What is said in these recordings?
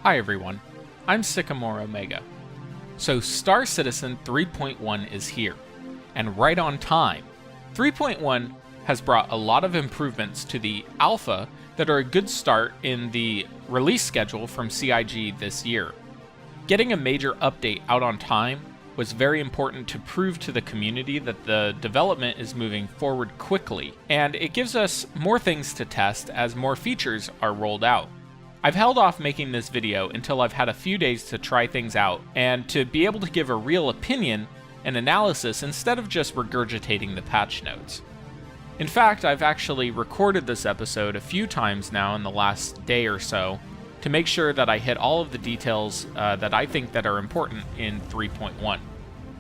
Hi everyone, I'm SycamoreOmega. So Star Citizen 3.1 is here, and right on time. 3.1 has brought a lot of improvements to the alpha that are a good start in the release schedule from CIG this year. Getting a major update out on time was very important to prove to the community that the development is moving forward quickly, and it gives us more things to test as more features are rolled out. I've held off making this video until I've had a few days to try things out and to be able to give a real opinion and analysis instead of just regurgitating the patch notes. In fact, I've actually recorded this episode a few times now in the last day or so to make sure that I hit all of the details that I think that are important in 3.1.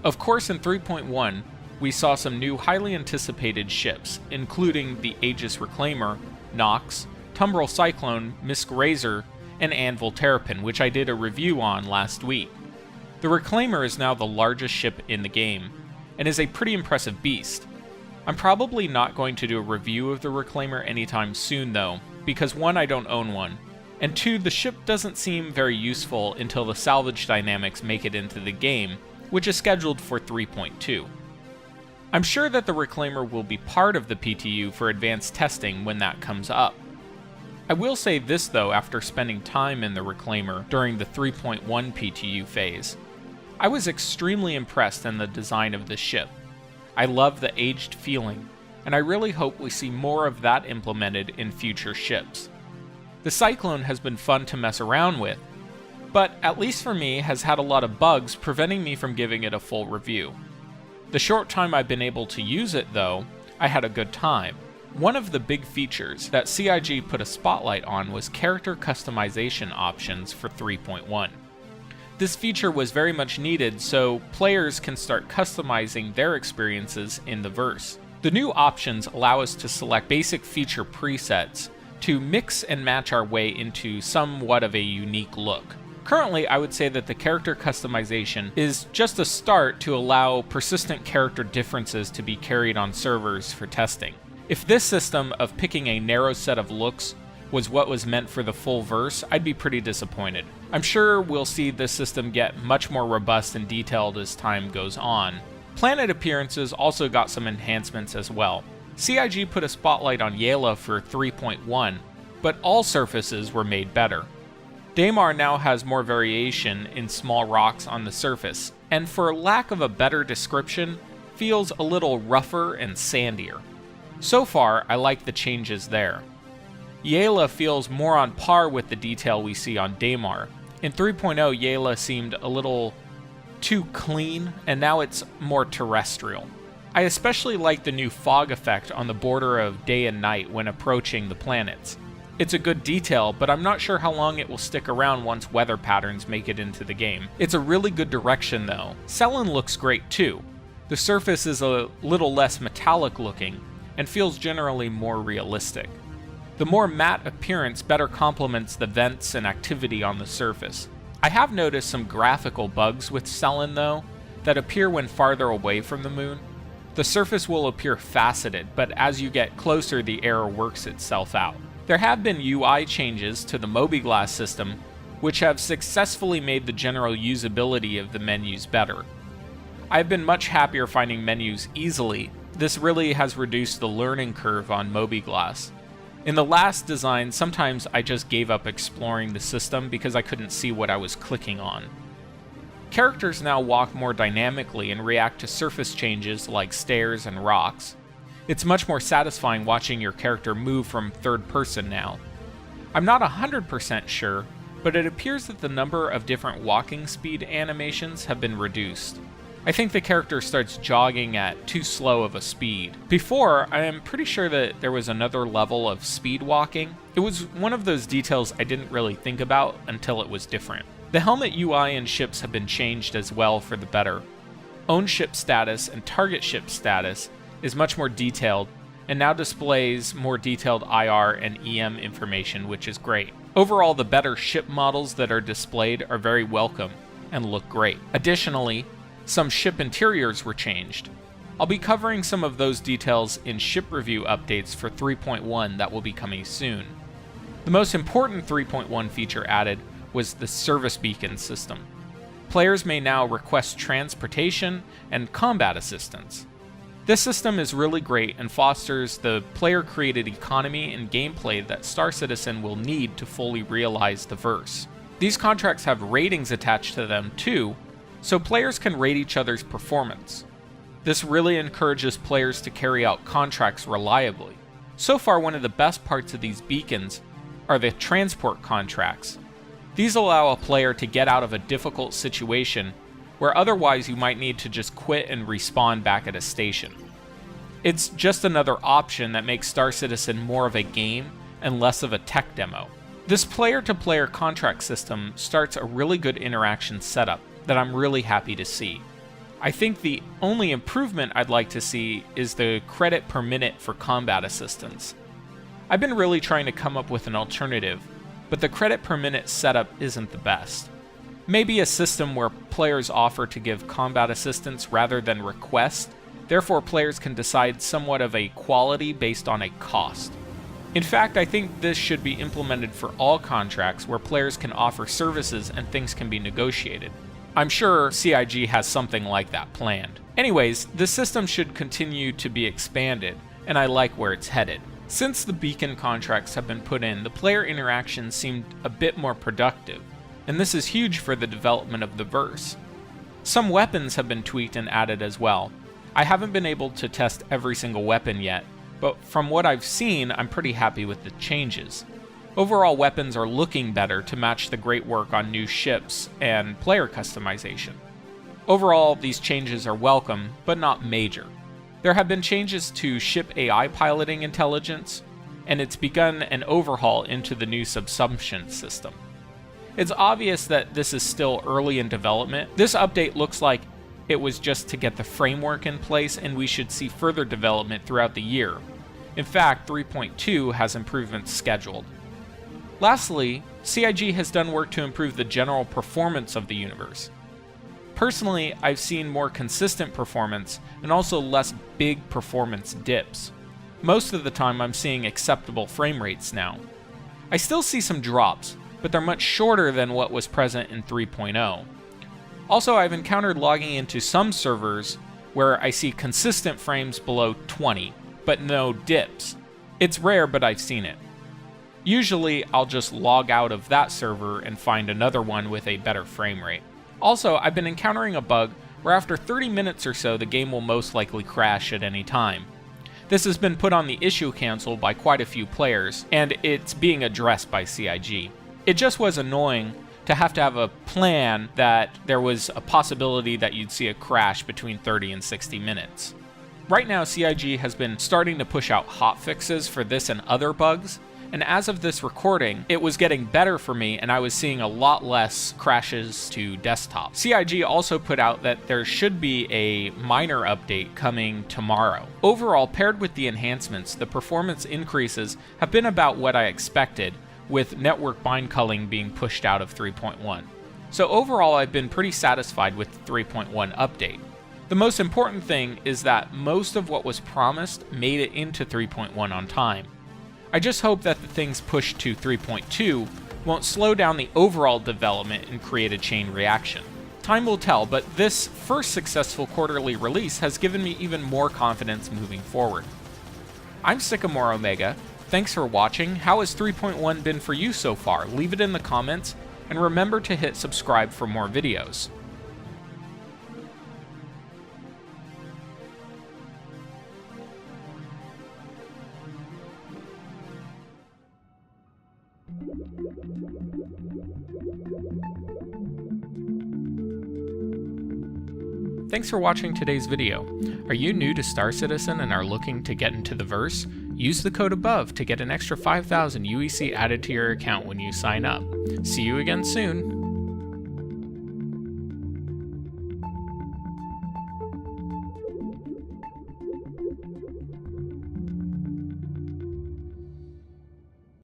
Of course, in 3.1, we saw some new highly anticipated ships, including the Aegis Reclaimer, Nox, Tumbril Cyclone, Misk Razor, and Anvil Terrapin, which I did a review on last week. The Reclaimer is now the largest ship in the game, and is a pretty impressive beast. I'm probably not going to do a review of the Reclaimer anytime soon though, because one, I don't own one, and two, the ship doesn't seem very useful until the salvage dynamics make it into the game, which is scheduled for 3.2. I'm sure that the Reclaimer will be part of the PTU for advanced testing when that comes up. I will say this though, after spending time in the Reclaimer during the 3.1 PTU phase, I was extremely impressed in the design of this ship. I love the aged feeling, and I really hope we see more of that implemented in future ships. The Cyclone has been fun to mess around with, but at least for me has had a lot of bugs preventing me from giving it a full review. The short time I've been able to use it though, I had a good time. One of the big features that CIG put a spotlight on was character customization options for 3.1. This feature was very much needed so players can start customizing their experiences in the verse. The new options allow us to select basic feature presets to mix and match our way into somewhat of a unique look. Currently, I would say that the character customization is just a start to allow persistent character differences to be carried on servers for testing. If this system of picking a narrow set of looks was what was meant for the full verse, I'd be pretty disappointed. I'm sure we'll see this system get much more robust and detailed as time goes on. Planet appearances also got some enhancements as well. CIG put a spotlight on Yela for 3.1, but all surfaces were made better. Daymar now has more variation in small rocks on the surface, and for lack of a better description, feels a little rougher and sandier. So far, I like the changes there. Yela feels more on par with the detail we see on Daymar. In 3.0, Yela seemed a little too clean, and now it's more terrestrial. I especially like the new fog effect on the border of day and night when approaching the planets. It's a good detail, but I'm not sure how long it will stick around once weather patterns make it into the game. It's a really good direction though. Selen looks great too. The surface is a little less metallic looking, and feels generally more realistic. The more matte appearance better complements the vents and activity on the surface. I have noticed some graphical bugs with Selen though, that appear when farther away from the moon. The surface will appear faceted, but as you get closer the error works itself out. There have been UI changes to the Mobiglass system, which have successfully made the general usability of the menus better. I've been much happier finding menus easily. This really has reduced the learning curve on Mobiglass. In the last design, sometimes I just gave up exploring the system because I couldn't see what I was clicking on. Characters now walk more dynamically and react to surface changes like stairs and rocks. It's much more satisfying watching your character move from third person now. I'm not 100% sure, but it appears that the number of different walking speed animations have been reduced. I think the character starts jogging at too slow of a speed. Before, I am pretty sure that there was another level of speed walking. It was one of those details I didn't really think about until it was different. The helmet UI and ships have been changed as well for the better. Own ship status and target ship status is much more detailed, and now displays more detailed IR and EM information, which is great. Overall, the better ship models that are displayed are very welcome and look great. Additionally, some ship interiors were changed. I'll be covering some of those details in ship review updates for 3.1 that will be coming soon. The most important 3.1 feature added was the service beacon system. Players may now request transportation and combat assistance. This system is really great and fosters the player-created economy and gameplay that Star Citizen will need to fully realize the verse. These contracts have ratings attached to them too, so players can rate each other's performance. This really encourages players to carry out contracts reliably. So far, one of the best parts of these beacons are the transport contracts. These allow a player to get out of a difficult situation where otherwise you might need to just quit and respawn back at a station. It's just another option that makes Star Citizen more of a game and less of a tech demo. This player-to-player contract system starts a really good interaction setup that I'm really happy to see. I think the only improvement I'd like to see is the credit per minute for combat assistance. I've been really trying to come up with an alternative, but the credit per minute setup isn't the best. Maybe a system where players offer to give combat assistance rather than request, therefore players can decide somewhat of a quality based on a cost. In fact, I think this should be implemented for all contracts where players can offer services and things can be negotiated. I'm sure CIG has something like that planned. Anyways, the system should continue to be expanded, and I like where it's headed. Since the beacon contracts have been put in, the player interactions seemed a bit more productive, and this is huge for the development of the verse. Some weapons have been tweaked and added as well. I haven't been able to test every single weapon yet, but from what I've seen, I'm pretty happy with the changes. Overall, weapons are looking better to match the great work on new ships and player customization. Overall, these changes are welcome, but not major. There have been changes to ship AI piloting intelligence, and it's begun an overhaul into the new Subsumption System. It's obvious that this is still early in development. This update looks like it was just to get the framework in place, and we should see further development throughout the year. In fact, 3.2 has improvements scheduled. Lastly, CIG has done work to improve the general performance of the universe. Personally, I've seen more consistent performance and also less big performance dips. Most of the time I'm seeing acceptable frame rates now. I still see some drops, but they're much shorter than what was present in 3.0. Also, I've encountered logging into some servers where I see consistent frames below 20, but no dips. It's rare, but I've seen it. Usually, I'll just log out of that server and find another one with a better frame rate. Also, I've been encountering a bug where after 30 minutes or so, the game will most likely crash at any time. This has been put on the issue cancel by quite a few players, and it's being addressed by CIG. It just was annoying to have a plan that there was a possibility that you'd see a crash between 30 and 60 minutes. Right now, CIG has been starting to push out hotfixes for this and other bugs, and as of this recording, it was getting better for me and I was seeing a lot less crashes to desktop. CIG also put out that there should be a minor update coming tomorrow. Overall, paired with the enhancements, the performance increases have been about what I expected, with network bind culling being pushed out of 3.1. So overall, I've been pretty satisfied with the 3.1 update. The most important thing is that most of what was promised made it into 3.1 on time. I just hope that the things pushed to 3.2 won't slow down the overall development and create a chain reaction. Time will tell, but this first successful quarterly release has given me even more confidence moving forward. I'm SycamoreOmega. Thanks for watching. How has 3.1 been for you so far? Leave it in the comments, and remember to hit subscribe for more videos. Thanks for watching today's video. Are you new to Star Citizen and are looking to get into the verse? Use the code above to get an extra 5,000 UEC added to your account when you sign up. See you again soon!